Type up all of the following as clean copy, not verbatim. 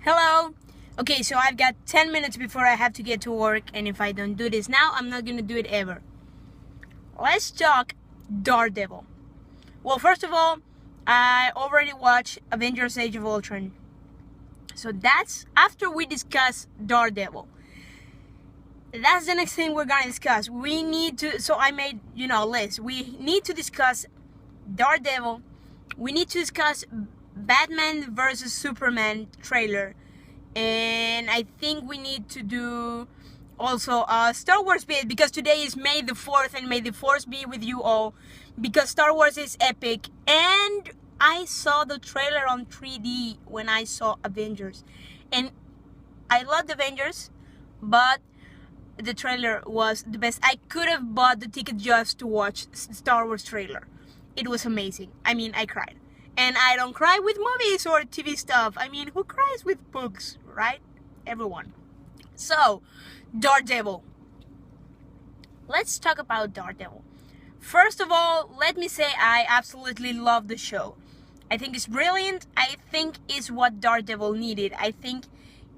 Hello. Okay, so I've got 10 minutes before I have to get to work, and if I don't do this now, I'm not gonna do it ever. Let's talk Daredevil. Well, first of all, I already watched Avengers Age of Ultron. So that's after we discuss Daredevil. That's the next thing we're gonna discuss. We need to, so I made, a list. We need to discuss Daredevil. We need to discuss Batman versus Superman trailer. And I think we need to do also a Star Wars bit, because today is May the 4th, and may the Force be with you all, because Star Wars is epic. And I saw the trailer on 3D when I saw Avengers, and I loved Avengers, but the trailer was the best. I could have bought the ticket just to watch Star Wars trailer. It was amazing. I mean, I cried. And I don't cry with movies or TV stuff. I mean, who cries with books, right? Everyone. So, Daredevil. Let's talk about Daredevil. First of all, let me say I absolutely love the show. I think it's brilliant. I think it's what Daredevil needed.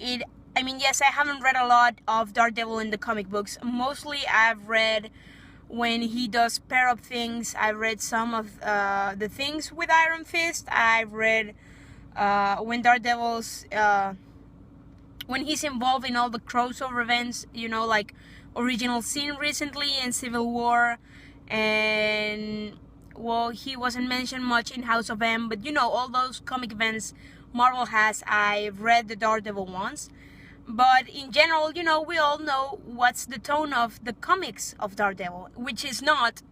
Yes, I haven't read a lot of Daredevil in the comic books. Mostly I've read when he does pair up things. I've read some of the things with Iron Fist. I've read when Daredevil's when he's involved in all the crossover events, like Original Sin recently and Civil War, and well, he wasn't mentioned much in House of M, but all those comic events Marvel has, I've read the Daredevil ones. But in general, we all know what's the tone of the comics of Daredevil, which is not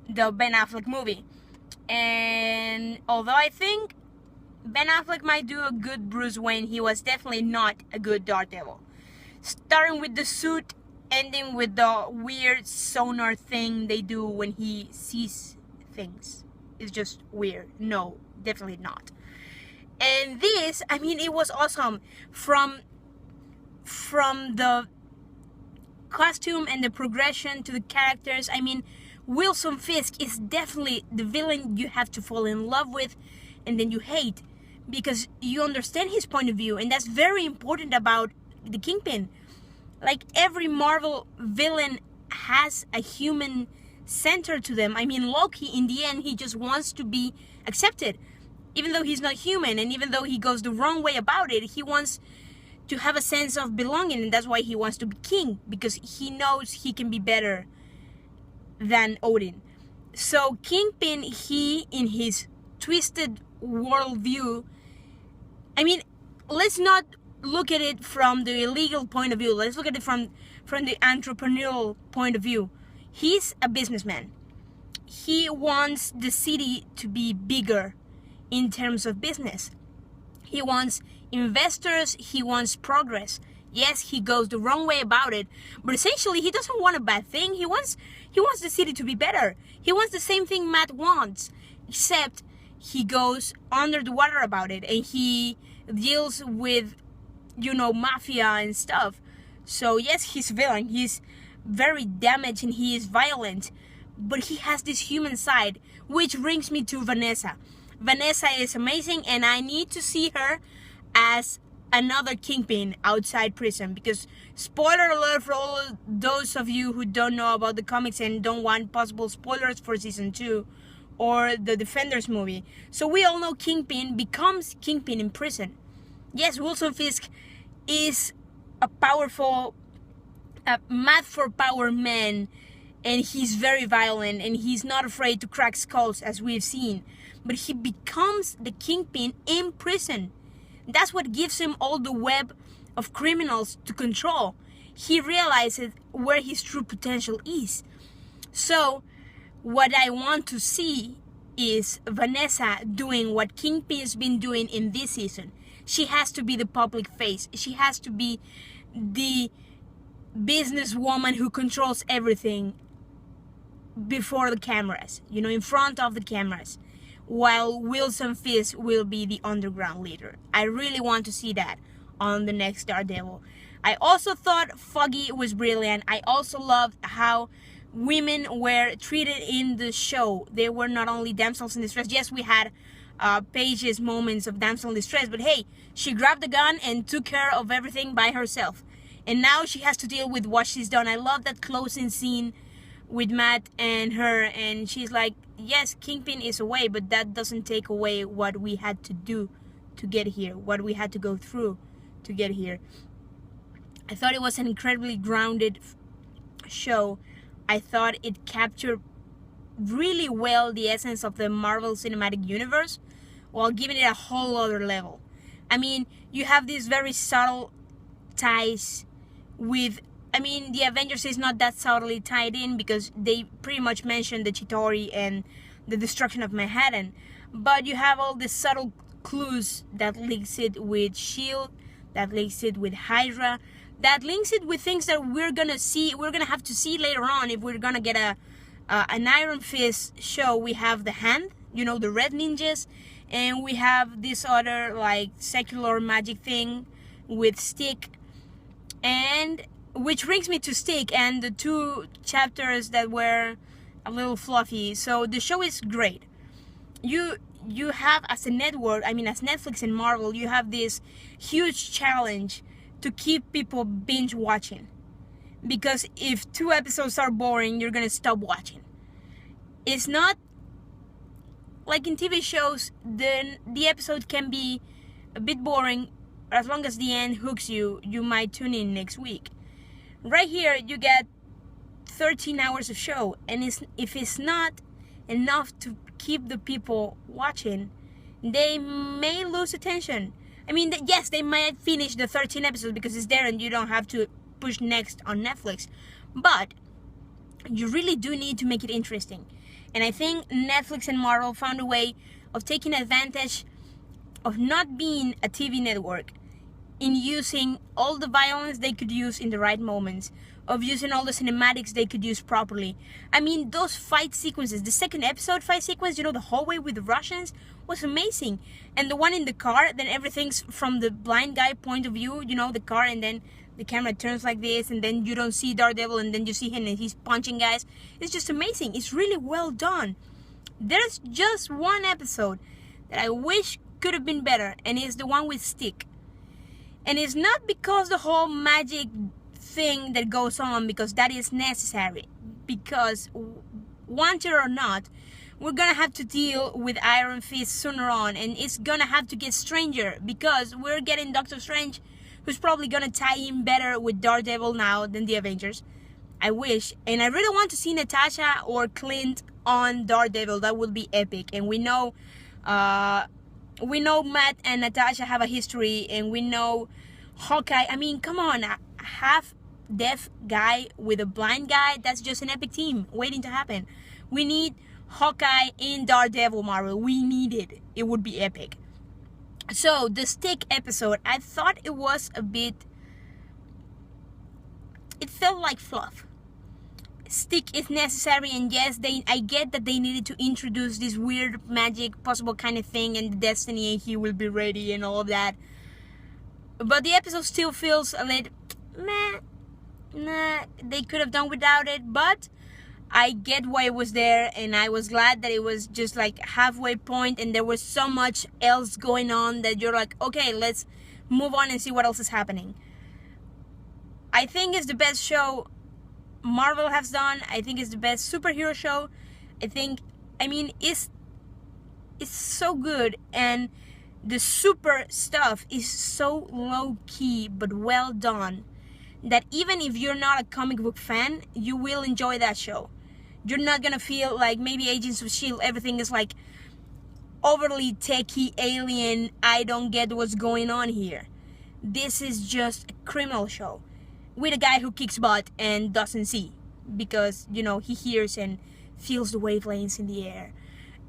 the Ben Affleck movie. And although I think Ben Affleck might do a good Bruce Wayne, he was definitely not a good Daredevil. Starting with the suit, ending with the weird sonar thing they do when he sees things. It's just weird. No, definitely not. And this, it was awesome. From the costume and the progression to the characters. Wilson Fisk is definitely the villain you have to fall in love with and then you hate, because you understand his point of view, and that's very important about the Kingpin. Like, every Marvel villain has a human center to them. Loki, in the end, he just wants to be accepted, even though he's not human, and even though he goes the wrong way about it, he wants to have a sense of belonging, and that's why he wants to be king, because he knows he can be better than Odin. So Kingpin, he, in his twisted worldview, let's not look at it from the illegal point of view. Let's look at it from the entrepreneurial point of view. He's a businessman. He wants the city to be bigger in terms of business. He wants investors, he wants progress. Yes, he goes the wrong way about it, but essentially he doesn't want a bad thing. He wants the city to be better. He wants the same thing Matt wants, except he goes under the water about it, and he deals with, mafia and stuff. So yes, he's a villain. He's very damaged and he is violent, but he has this human side, which brings me to Vanessa. Vanessa is amazing, and I need to see her as another Kingpin outside prison, because spoiler alert for all those of you who don't know about the comics and don't want possible spoilers for season 2 or the Defenders movie. So we all know Kingpin becomes Kingpin in prison. Yes, Wilson Fisk is a powerful, mad for power man, and he's very violent, and he's not afraid to crack skulls, as we've seen. But he becomes the Kingpin in prison. That's what gives him all the web of criminals to control. He realizes where his true potential is. So, what I want to see is Vanessa doing what Kingpin's been doing in this season. She has to be the public face. She has to be the businesswoman who controls everything before the cameras, in front of the cameras, while Wilson Fisk will be the underground leader. I really want to see that on the next Daredevil. I also thought Foggy was brilliant. I also loved how women were treated in the show. They were not only damsels in distress. Yes, we had Paige's moments of damsel in distress, but hey, she grabbed the gun and took care of everything by herself. And now she has to deal with what she's done. I love that closing scene with Matt and her, and she's like, yes, Kingpin is away, but that doesn't take away what we had to do to get here, what we had to go through to get here. I thought it was an incredibly grounded show. I thought it captured really well the essence of the Marvel Cinematic Universe while giving it a whole other level. I mean, you have these very subtle ties with, I mean, the Avengers is not that subtly tied in because they pretty much mention the Chitauri and the destruction of Manhattan, but you have all these subtle clues that links it with S.H.I.E.L.D., that links it with Hydra, that links it with things that we're gonna have to see later on if we're gonna get an Iron Fist show. We have the Hand, you know, the Red Ninjas, and we have this other like secular magic thing with Stick, and which brings me to Stick and the 2 chapters that were a little fluffy. So the show is great. You have, as a network, I mean as Netflix and Marvel, you have this huge challenge to keep people binge watching, because if 2 episodes are boring, you're gonna stop watching. It's not like in TV shows, the episode can be a bit boring. As long as the end hooks you, you might tune in next week. Right here, you get 13 hours of show, and if it's not enough to keep the people watching, they may lose attention. I mean, yes, they might finish the 13 episodes because it's there and you don't have to push next on Netflix, but you really do need to make it interesting. And I think Netflix and Marvel found a way of taking advantage of not being a TV network, in using all the violence they could use in the right moments, of using all the cinematics they could use properly. I mean, those fight sequences, the second episode fight sequence, you know, the hallway with the Russians, was amazing. And the one in the car, then everything's from the blind guy point of view, you know, the car, and then the camera turns like this, and then you don't see Daredevil, and then you see him and he's punching guys. It's just amazing. It's really well done. There's just one episode that I wish could have been better, and it's the one with Stick. And it's not because the whole magic thing that goes on, because that is necessary, because want it or not, we're gonna have to deal with Iron Fist sooner on, and it's gonna have to get stranger because we're getting Doctor Strange, who's probably gonna tie in better with Daredevil now than the Avengers. I wish, and I really want to see Natasha or Clint on Daredevil. That would be epic. And we know Matt and Natasha have a history, and we know Hawkeye. I mean, come on, a half-deaf guy with a blind guy, that's just an epic team waiting to happen. We need Hawkeye in Daredevil, Marvel. We need it. It would be epic. So, the Stick episode, I thought it was a bit... It felt like fluff. Stick is necessary, and yes, I get that they needed to introduce this weird magic possible kind of thing, and Destiny, and he will be ready and all of that. But the episode still feels a little meh. Nah, they could have done without it, but I get why it was there, and I was glad that it was just like halfway point, and there was so much else going on that you're like, okay, let's move on and see what else is happening. I think it's the best show Marvel has done. I think it's the best superhero show. I mean, it's so good, and the super stuff is so low-key but well done that even if you're not a comic book fan, you will enjoy that show. You're not gonna feel like maybe Agents of S.H.I.E.L.D., everything is like overly techie, alien, I don't get what's going on here. This is just a criminal show with a guy who kicks butt and doesn't see, because, you know, he hears and feels the wavelengths in the air.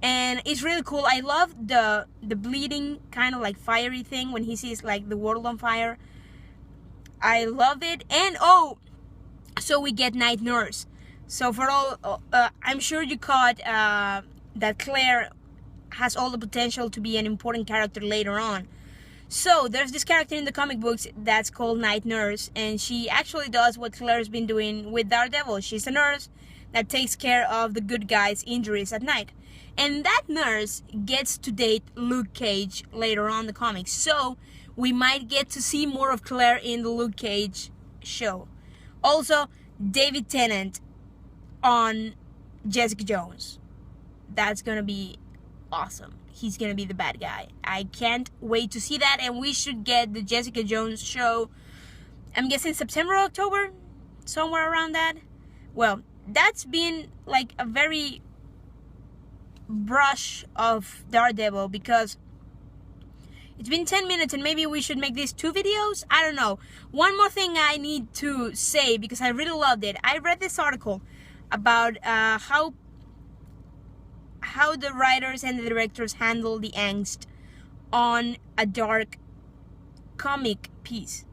And it's really cool. I love the bleeding kind of like fiery thing when he sees like the world on fire. I love it. And so we get Night Nurse. So for all, I'm sure you caught that Claire has all the potential to be an important character later on. So there's this character in the comic books that's called Night Nurse, and she actually does what Claire's been doing with Daredevil. She's a nurse that takes care of the good guys' injuries at night. And that nurse gets to date Luke Cage later on in the comics. So we might get to see more of Claire in the Luke Cage show. Also, David Tennant on Jessica Jones. That's gonna be awesome. He's gonna be the bad guy. I can't wait to see that, and we should get the Jessica Jones show, I'm guessing September or October, somewhere around that. Well, that's been like a very brush of Daredevil, because it's been 10 minutes and maybe we should make these 2 videos. I don't know. One more thing I need to say, because I really loved it. I read this article about how the writers and the directors handle the angst on a dark comic piece.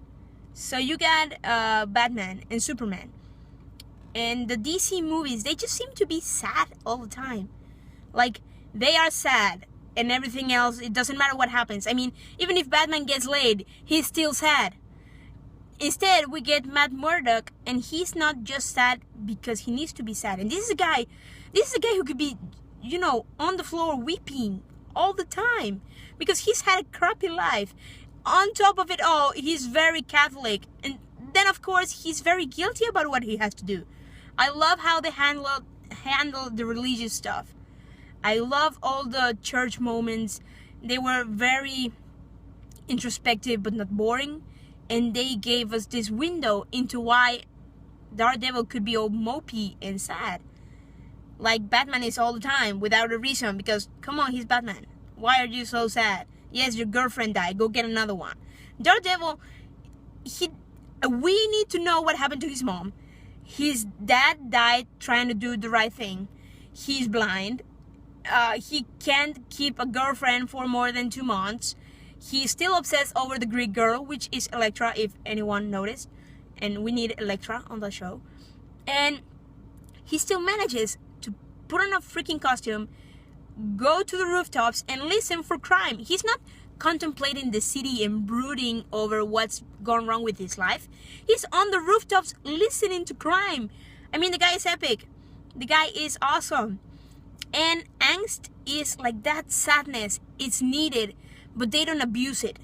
So you got Batman and Superman, and the DC movies, they just seem to be sad all the time. Like, they are sad, and everything else, it doesn't matter what happens. I mean, even if Batman gets laid, he's still sad. Instead, we get Matt Murdock, and he's not just sad because he needs to be sad. And this is a guy who could be, you know, on the floor weeping all the time because he's had a crappy life. On top of it all, he's very Catholic, and then of course he's very guilty about what he has to do. I love how they handle the religious stuff. I love all the church moments. They were very introspective but not boring, and they gave us this window into why Daredevil could be all mopey and sad, like Batman is all the time without a reason, because come on, he's Batman. Why are you so sad? Yes, your girlfriend died, go get another one. Daredevil, we need to know what happened to his mom. His dad died trying to do the right thing. He's blind. He can't keep a girlfriend for more than 2 months. He's still obsessed over the Greek girl, which is Elektra, if anyone noticed. And we need Elektra on the show. And he still manages to put on a freaking costume, go to the rooftops, and listen for crime. He's not contemplating the city and brooding over what's gone wrong with his life. He's on the rooftops listening to crime. I mean, the guy is epic. The guy is awesome. And angst is like that sadness. It's needed, but they don't abuse it.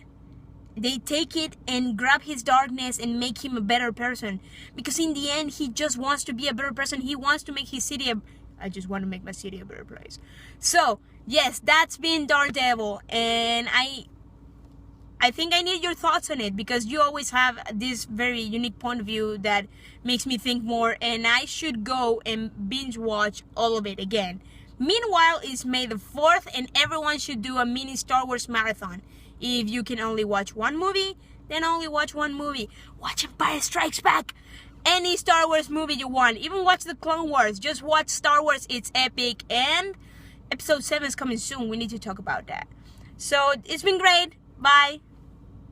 They take it and grab his darkness and make him a better person. Because in the end, he just wants to be a better person. He wants to make his city I just want to make my city a better place. So, yes, that's been Daredevil. And I think I need your thoughts on it, because you always have this very unique point of view that makes me think more. And I should go and binge watch all of it again. Meanwhile, it's May the 4th, and everyone should do a mini Star Wars marathon. If you can only watch one movie, then only watch one movie. Watch Empire Strikes Back. Any Star Wars movie you want. Even watch the Clone Wars. Just watch Star Wars. It's epic. And episode 7 is coming soon. We need to talk about that. So, it's been great. Bye.